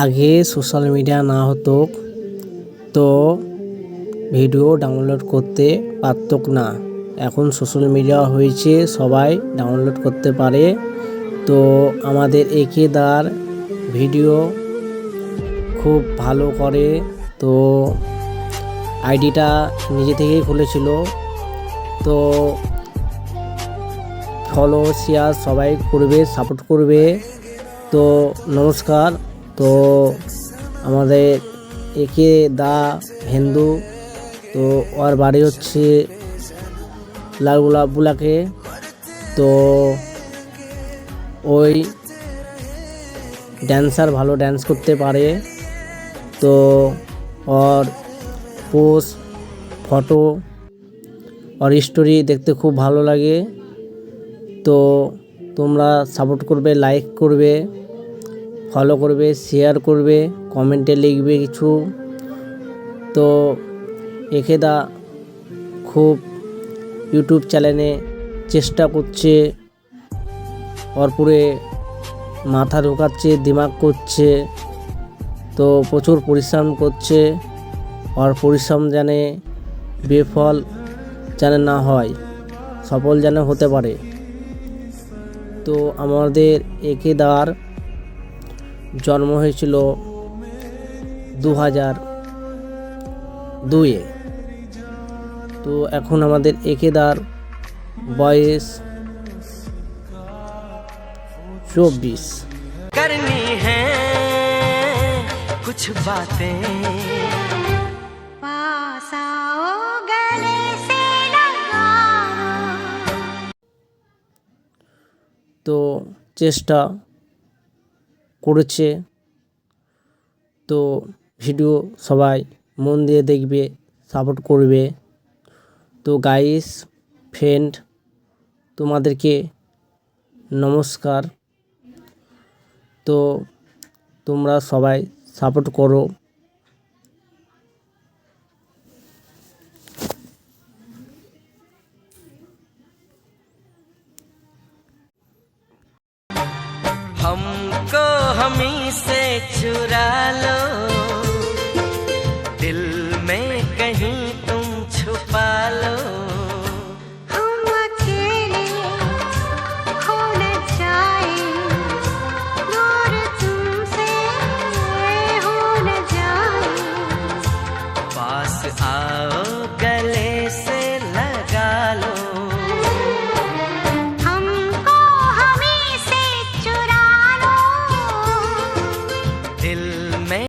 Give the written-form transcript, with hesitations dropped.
আগে social media না হতো তো ভিডিও ডাউনলোড করতে পারত না। এখন সোশ্যাল মিডিয়া হয়েছে, সবাই ডাউনলোড করতে পারে। তো আমাদের একেদার ভিডিও খুব ভালো করে। তো আইডিটা নিজে থেকেই খুলেছিল। তো ফলো শেয়ার সবাই করবে, সাপোর্ট করবে। তো নমস্কার। তো আমাদের একে দা হিন্দু, তো ওর বাড়ি হচ্ছে লালগুলাবুলাকে। তো ওই ড্যান্সার, ভালো ড্যান্স করতে পারে। তো ওর পোস্ট, ফটো, ওর স্টোরি দেখতে খুব ভালো লাগে। তো তোমরা সাপোর্ট করবে, লাইক করবে, ফলো করবে, শেয়ার করবে, কমেন্টে লিখবে কিছু। তো একেদা খুব ইউটিউব চ্যানেলে চেষ্টা করছে, ওরপরে মাথা ঢোকাচ্ছে, দিমাগ করছে। তো প্রচুর পরিশ্রম করছে। ওর পরিশ্রম যেন বেফল যেন না হয়, সফল যেন হতে পারে। তো আমাদের একেদার জন্ম হয়েছিল 2002-এ। তো এখন আমাদের একেদার বয়স 24। करनी है कुछ बातें, पास आओ गले से लगाओ। তো চেষ্টা করেছে। তো ভিডিও সবাই মন দিয়ে দেখবে, সাপোর্ট করবে। তো গাইস, ফ্রেন্ড, তোমাদেরকে নমস্কার। তো তোমরা সবাই সাপোর্ট করো। हमको हमी से चुरा लो।